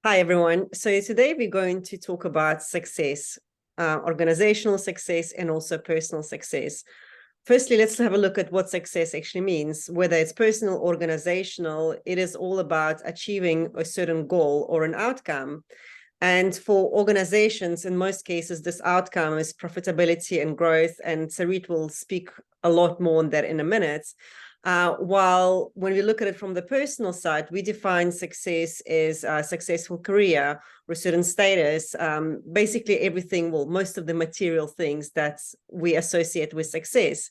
Hi, everyone. So today we're going to talk about success, organizational success, and also personal success. Firstly, let's have a look at what success actually means. Whether it's personal, organizational, it is all about achieving a certain goal or an outcome. And for organizations, in most cases, this outcome is profitability and growth. And Sarit will speak a lot more on that in a minute. While when we look at it from the personal side, we define success as a successful career or a certain status, basically everything, well, most of the material things that we associate with success.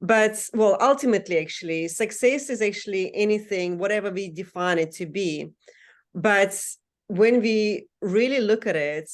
But, well, ultimately, actually, success is actually anything, whatever we define it to be. But when we really look at it,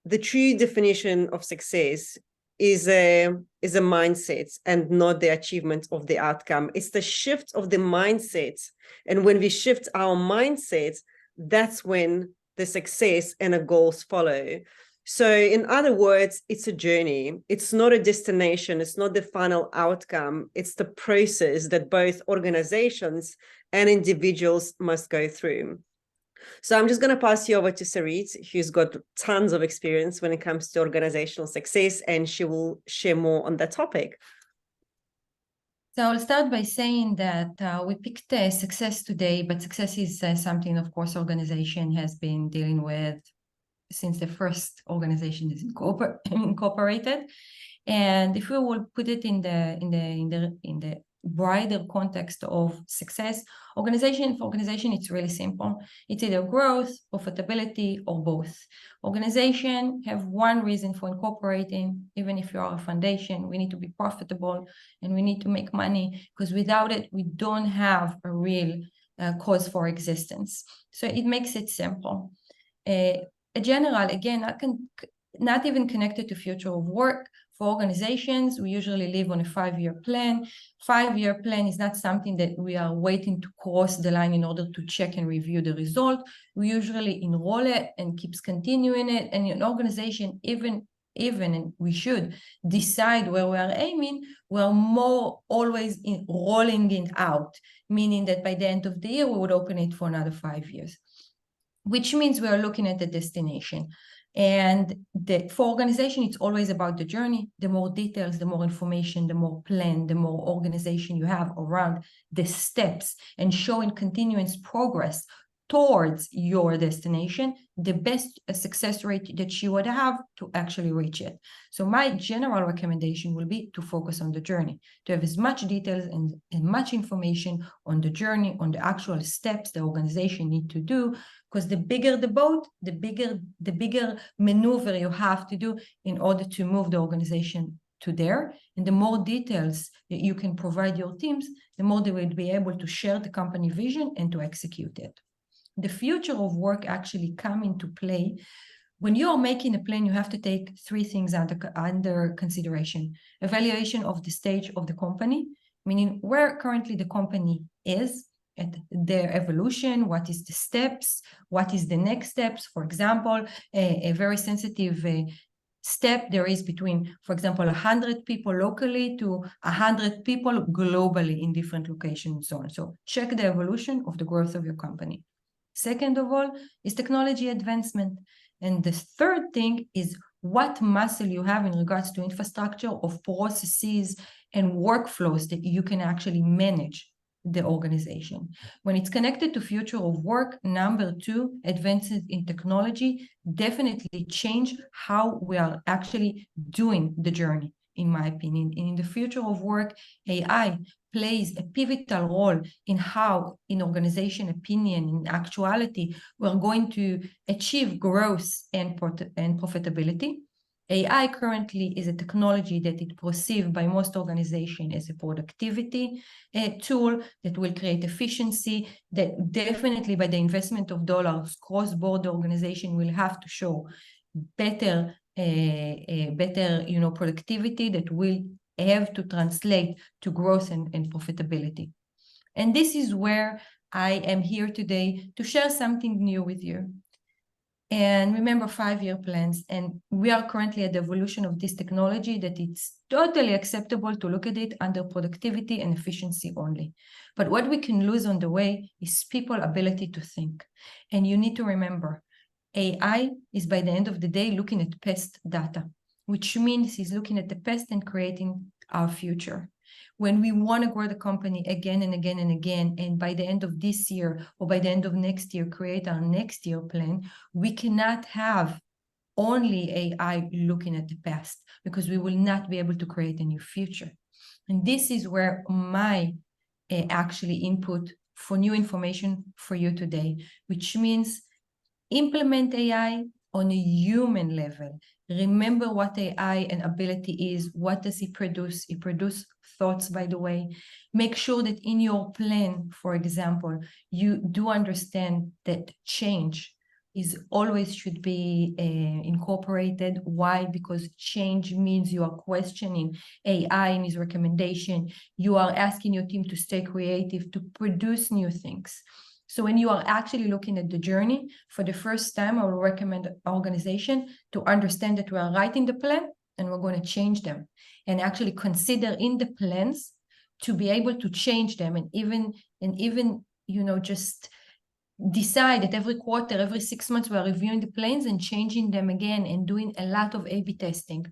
the true definition of success is a mindset and not the achievement of the outcome. It's the shift of the mindset. And when we shift our mindset, that's when the success and the goals follow. So in other words, it's a journey. It's not a destination. It's not the final outcome. It's the process that both organizations and individuals must go through. So I'm just going to pass you over to Sarit, who's got tons of experience when it comes to organizational success, and she will share more on that topic. So I'll start by saying that we picked success today, but success is something, of course, organization has been dealing with since the first organization is incorporated. And if we will put it in the wider context of success, organization, it's really simple. It's either growth, profitability, or both. Organization have one reason for incorporating. Even if you are a foundation, we need to be profitable and we need to make money, because without it, we don't have a real cause for existence. So it makes it simple. A general, again, not even connected to future of work. For organizations, we usually live on a 5-year plan. 5-year plan is not something that we are waiting to cross the line in order to check and review the result. We usually enroll it and keeps continuing it. And an organization, even and we should decide where we are aiming, we're more always rolling it out, meaning that by the end of the year, we would open it for another 5 years, which means we are looking at the destination. And for organization, it's always about the journey. The more details, the more information, the more plan, the more organization you have around the steps and showing continuous progress towards your destination, the best success rate that you would have to actually reach it. So my general recommendation will be to focus on the journey, to have as much details and much information on the journey, on the actual steps the organization need to do, because the bigger the boat, the bigger maneuver you have to do in order to move the organization to there. And the more details that you can provide your teams, the more they will be able to share the company vision and to execute it. The future of work actually come into play. When you are making a plan, you have to take 3 things under consideration. Evaluation of the stage of the company, meaning where currently the company is at their evolution, what is the steps, what is the next steps. For example, a very sensitive step there is between, for example, 100 people locally to 100 people globally in different locations and so on. So check the evolution of the growth of your company. Second of all is technology advancement. And the third thing is what muscle you have in regards to infrastructure of processes and workflows that you can actually manage the organization. When it's connected to future of work, number 2, advances in technology definitely change how we are actually doing the journey, in my opinion. And in the future of work, AI plays a pivotal role in how, in organization opinion, in actuality, we're going to achieve growth and profitability. AI currently is a technology that is perceived by most organizations as a productivity tool that will create efficiency, that definitely by the investment of dollars, cross-border organization will have to show better productivity that will have to translate to growth and profitability. And this is where I am here today to share something new with you. And remember 5-year plans. And we are currently at the evolution of this technology that it's totally acceptable to look at it under productivity and efficiency only. But what we can lose on the way is people's ability to think. And you need to remember, AI is by the end of the day looking at past data, which means he's looking at the past and creating our future. When we want to grow the company again and again and again, and by the end of this year or by the end of next year, create our next year plan, we cannot have only AI looking at the past, because we will not be able to create a new future. And this is where my actually input for new information for you today, which means implement AI on a human level. Remember what AI and ability is. What does it produce? It produces thoughts, by the way. Make sure that in your plan, for example, you do understand that change is always should be incorporated. Why? Because change means you are questioning AI and its recommendation. You are asking your team to stay creative, to produce new things. So when you are actually looking at the journey for the first time, I will recommend organization to understand that we are writing the plan and we're going to change them, and actually consider in the plans to be able to change them, and even just decide that every quarter, every 6 months, we are reviewing the plans and changing them again, and doing a lot of A/B testing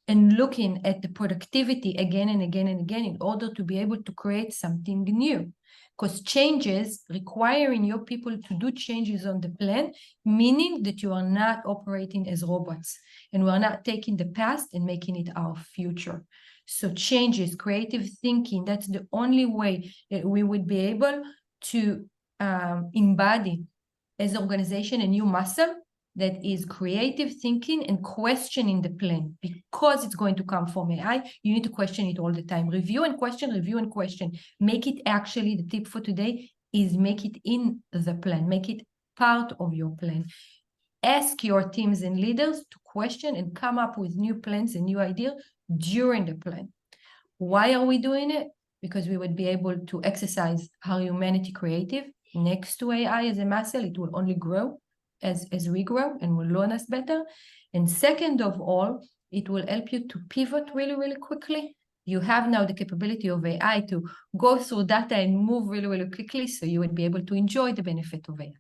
and looking at the productivity again and again and again in order to be able to create something new. Because changes requiring your people to do changes on the plan, meaning that you are not operating as robots, and we are not taking the past and making it our future. So changes, creative thinking, that's the only way that we would be able to embody as an organization a new muscle that is creative thinking and questioning the plan, because it's going to come from AI. You need to question it all the time. Review and question, review and question. Make it actually, the tip for today is make it in the plan, make it part of your plan. Ask your teams and leaders to question and come up with new plans and new ideas during the plan. Why are we doing it? Because we would be able to exercise our humanity creative next to AI as a muscle. It will only grow as we grow and will learn us better. And second of all, it will help you to pivot really, really quickly. You have now the capability of AI to go through data and move really, really quickly, so you would be able to enjoy the benefit of AI.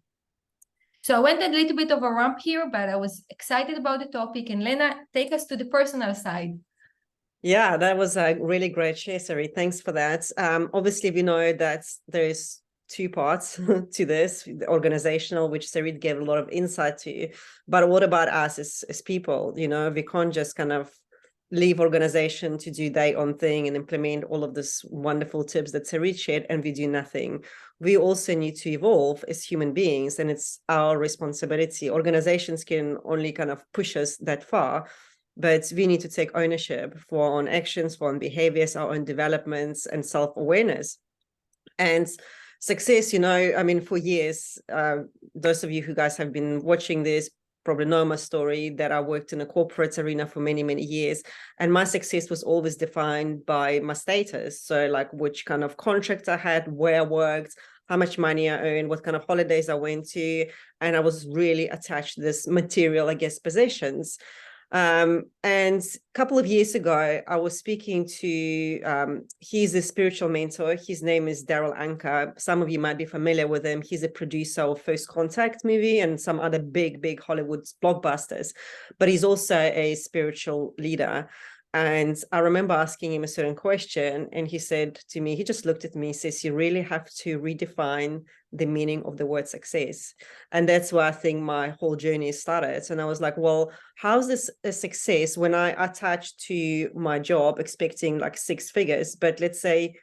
So I went a little bit of a ramp here, but I was excited about the topic. And Lena, take us to the personal side. Yeah, that was a really great share, Sarit. Thanks for that. Obviously, we know that there's two parts to this, the organizational, which Sarit gave a lot of insight to. But what about us as people? We can't just kind of leave organization to do their own thing and implement all of this wonderful tips that Sarit shared, and we do nothing. We also need to evolve as human beings, and it's our responsibility. Organizations can only kind of push us that far, but we need to take ownership for our own actions, for our own behaviors, our own developments, and self-awareness. And success, for years, those of you who guys have been watching this probably know my story, that I worked in a corporate arena for many, many years. And my success was always defined by my status. So like which kind of contract I had, where I worked, how much money I earned, what kind of holidays I went to. And I was really attached to this material, possessions. And a couple of years ago, I was speaking to, he's a spiritual mentor. His name is Daryl Anka. Some of you might be familiar with him. He's a producer of First Contact movie and some other big Hollywood blockbusters, but he's also a spiritual leader. And I remember asking him a certain question, and he said to me, he just looked at me, he says, you really have to redefine the meaning of the word success. And that's where I think my whole journey started. And I was like, well, how's this a success when I attach to my job expecting like 6 figures, but let's say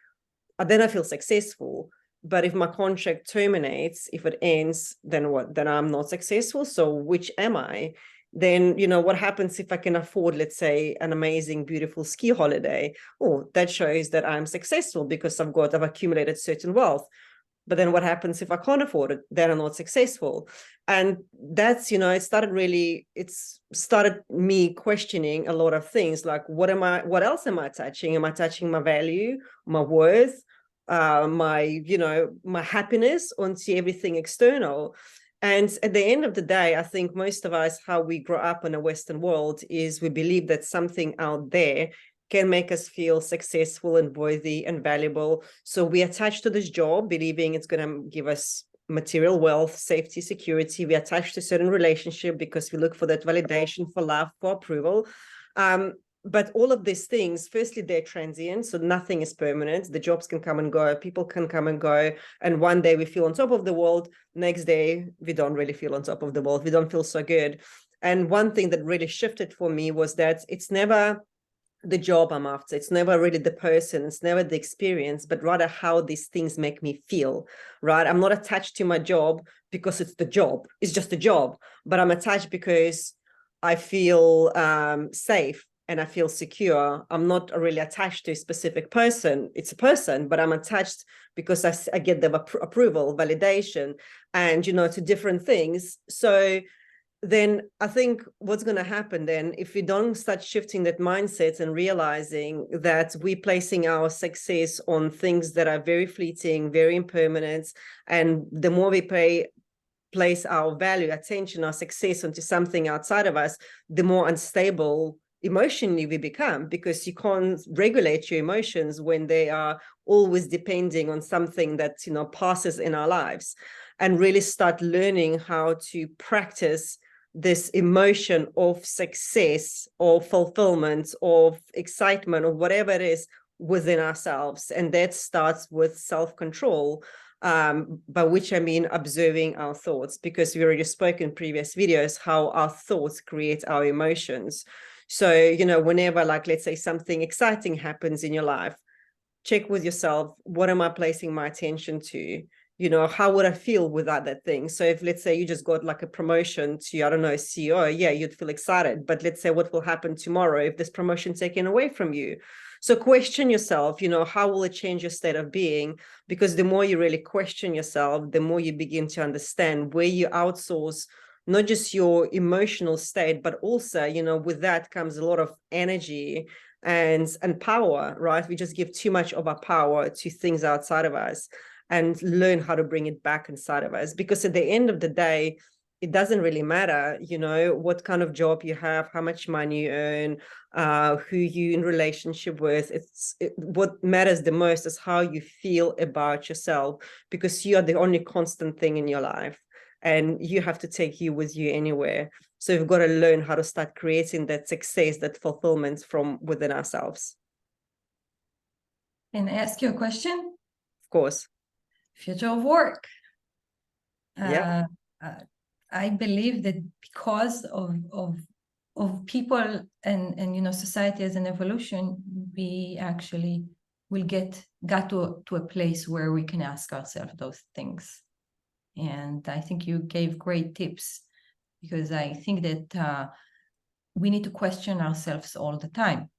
then I feel successful. But if my contract terminates, if it ends, then what? Then I'm not successful. So which am I? Then, what happens if I can afford, let's say, an amazing, beautiful ski holiday? Oh, that shows that I'm successful because I've accumulated certain wealth. But then what happens if I can't afford it? Then I'm not successful. And that's, it started me questioning a lot of things, like, what else am I attaching? Am I attaching my value, my worth, my happiness onto everything external? And at the end of the day, I think most of us, how we grow up in a Western world is we believe that something out there can make us feel successful and worthy and valuable. So we attach to this job, believing it's going to give us material wealth, safety, security. We attach to a certain relationship because we look for that validation, for love, for approval. But all of these things, firstly, they're transient, so nothing is permanent. The jobs can come and go, people can come and go, and one day we feel on top of the world, next day we don't really feel on top of the world, we don't feel so good. And one thing that really shifted for me was that it's never the job I'm after, it's never really the person, it's never the experience, but rather how these things make me feel, right? I'm not attached to my job because it's the job, it's just a job, but I'm attached because I feel safe and I feel secure. I'm not really attached to a specific person. It's a person, but I'm attached because I get the approval, validation, and, you know, to different things. So then I think what's going to happen then, if we don't start shifting that mindset and realizing that we're placing our success on things that are very fleeting, very impermanent, and the more we place our value, attention, our success onto something outside of us, the more unstable emotionally we become, because you can't regulate your emotions when they are always depending on something that, you know, passes in our lives. And really start learning how to practice this emotion of success, of fulfillment, of excitement, or whatever it is within ourselves. And that starts with self-control, by which I mean observing our thoughts, because we already spoke in previous videos how our thoughts create our emotions. So, you know, whenever, like, let's say something exciting happens in your life, check with yourself, what am I placing my attention to? You know, how would I feel without that thing? So if, let's say, you just got like a promotion to, I don't know, CEO, yeah, you'd feel excited. But let's say what will happen tomorrow if this promotion taken away from you? So question yourself, you know, how will it change your state of being? Because the more you really question yourself, the more you begin to understand where you outsource not just your emotional state, but also, you know, with that comes a lot of energy and power, right? We just give too much of our power to things outside of us, and learn how to bring it back inside of us. Because at the end of the day, it doesn't really matter, you know, what kind of job you have, how much money you earn, who you in relationship with. What matters the most is how you feel about yourself, because you are the only constant thing in your life, and you have to take you with you anywhere. So we've got to learn how to start creating that success, that fulfillment from within ourselves. Can I ask you a question? Of course. Future of work. Yeah. I believe that because of people and you know, society as an evolution, we actually will got to a place where we can ask ourselves those things. And I think you gave great tips, because I think that we need to question ourselves all the time.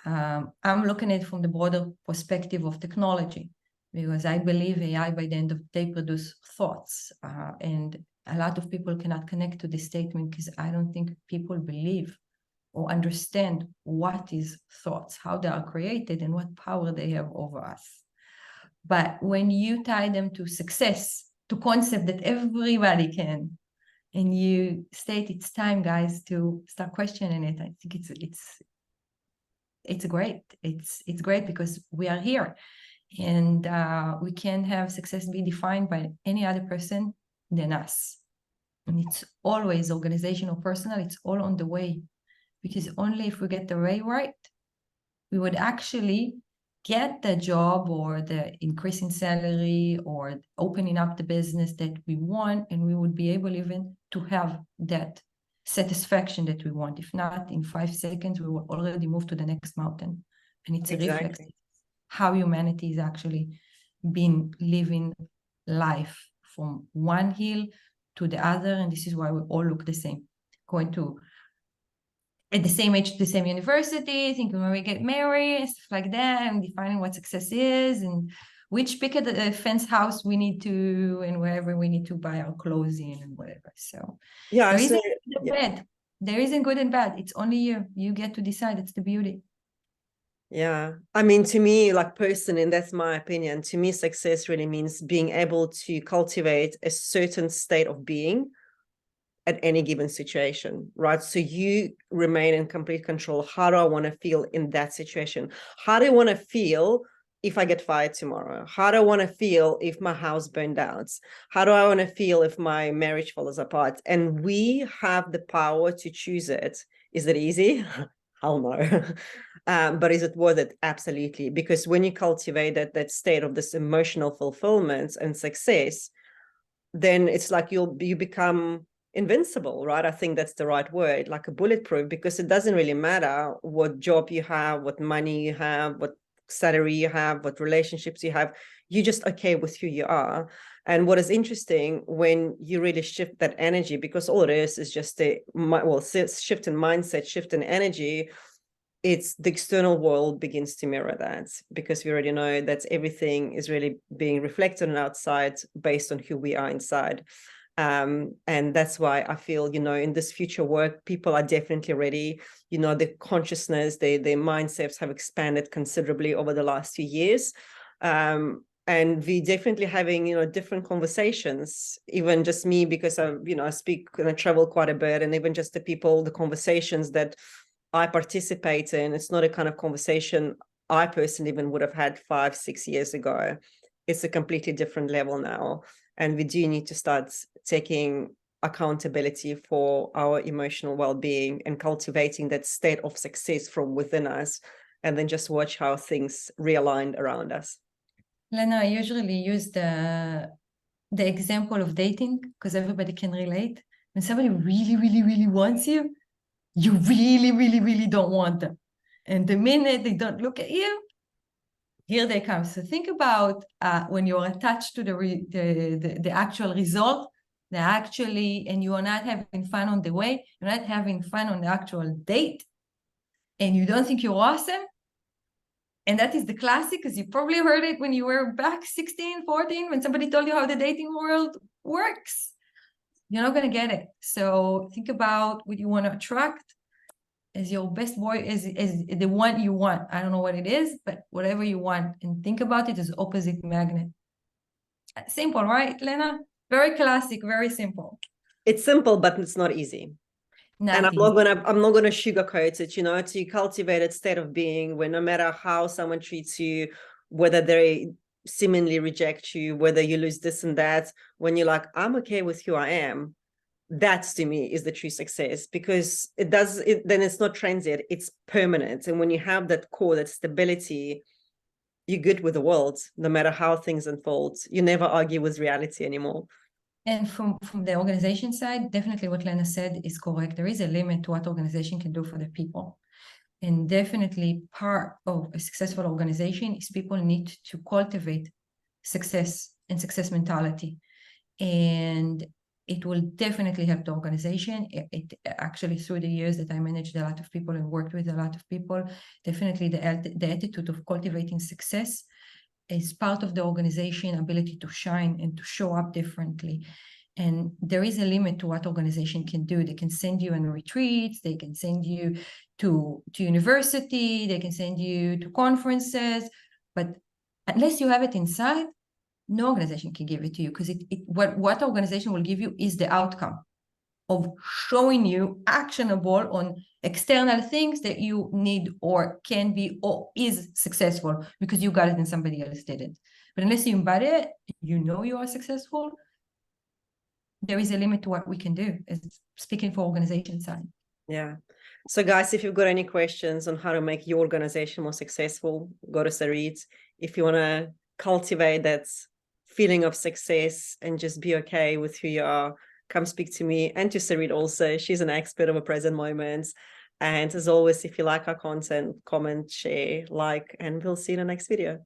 I'm looking at it from the broader perspective of technology, because I believe AI by the end of the day produce thoughts. And a lot of people cannot connect to this statement because I don't think people believe or understand what is thoughts, how they are created, and what power they have over us. But when you tie them to success, to concept that everybody can, and you state it's time, guys, to start questioning it, I think it's great. It's great because we are here, and we can't have success be defined by any other person than us. And it's always organizational, personal, it's all on the way, because only if we get the way right, we would actually get the job or the increase in salary or opening up the business that we want, and we would be able even to have that satisfaction that we want. If not, in 5 seconds, we will already move to the next mountain. And it's Exactly. a reflex how humanity is actually been living life from one hill to the other. And this is why we all look the same, going to at the same age to the same university, thinking when we get married, stuff like that, and defining what success is, and which picket fence house we need to, and wherever we need to buy our clothes in, and whatever. So yeah, there isn't good and bad. There isn't good and bad. It's only you. You get to decide. It's the beauty. Yeah. I mean, to me, like personally, and that's my opinion, to me, success really means being able to cultivate a certain state of being at any given situation, right? So you remain in complete control. How do I want to feel in that situation? How do I want to feel if I get fired tomorrow? How do I want to feel if my house burned down? How do I want to feel if my marriage falls apart? And we have the power to choose it. Is it easy? Hell no. But is it worth it? Absolutely. Because when you cultivate that state of this emotional fulfillment and success, then it's like you become invincible, right? I think that's the right word, like a bulletproof, because it doesn't really matter what job you have, what money you have, what salary you have, what relationships you have. You're just okay with who you are. And what is interesting when you really shift that energy, because all it is just a shift in mindset, shift in energy, it's the external world begins to mirror that, because we already know that everything is really being reflected on outside based on who we are inside. And that's why I feel, in this future work, people are definitely ready. The consciousness, their mindsets have expanded considerably over the last few years. And we definitely having, different conversations, even just me, because I speak and I travel quite a bit, and even just the conversations that I participate in, it's not a kind of conversation I personally even would have had 5-6 years ago. It's a completely different level now. And we do need to start taking accountability for our emotional well-being and cultivating that state of success from within us, and then just watch how things realign around us. Lena, I usually use the example of dating because everybody can relate. When somebody really, really, really wants you, you really, really, really don't want them. And the minute they don't look at you, here they come. So think about when you're attached to the actual result, and you are not having fun on the way, you're not having fun on the actual date, and you don't think you're awesome. And that is the classic, because you probably heard it when you were back 16, 14, when somebody told you how the dating world works. You're not going to get it. So think about what you want to attract as your best boy, is the one you want. I don't know what it is, but whatever you want. And think about it as opposite magnet. Simple, right, Lena? Very classic, very simple. It's simple, but it's not easy. And I'm not gonna sugarcoat it, to cultivate a state of being where no matter how someone treats you, whether they seemingly reject you, whether you lose this and that, when you're like, I'm okay with who I am, that to me is the true success, because then it's not transient, it's permanent. And when you have that core, that stability, you're good with the world, no matter how things unfold. You never argue with reality anymore. And from the organization side, definitely what Lena said is correct. There is a limit to what organization can do for the people. And definitely part of a successful organization is people need to cultivate success and success mentality. And it will definitely help the organization. It actually, through the years that I managed a lot of people and worked with a lot of people, definitely the attitude of cultivating success is part of the organization ability to shine and to show up differently. And there is a limit to what organization can do. They can send you on retreats, they can send you to university, they can send you to conferences, but unless you have it inside, no organization can give it to you, because what organization will give you is the outcome of showing you actionable on external things that you need or can be or is successful because you got it and somebody else didn't. But unless you embody it, you are successful, there is a limit to what we can do, as speaking for organization side. Yeah. So guys, if you've got any questions on how to make your organization more successful, go to Sarit. If you want to cultivate that feeling of success and just be okay with who you are, come speak to me, and to Sarit also. She's an expert of a present moment. And as always, if you like our content, comment, share, like, and we'll see you in the next video.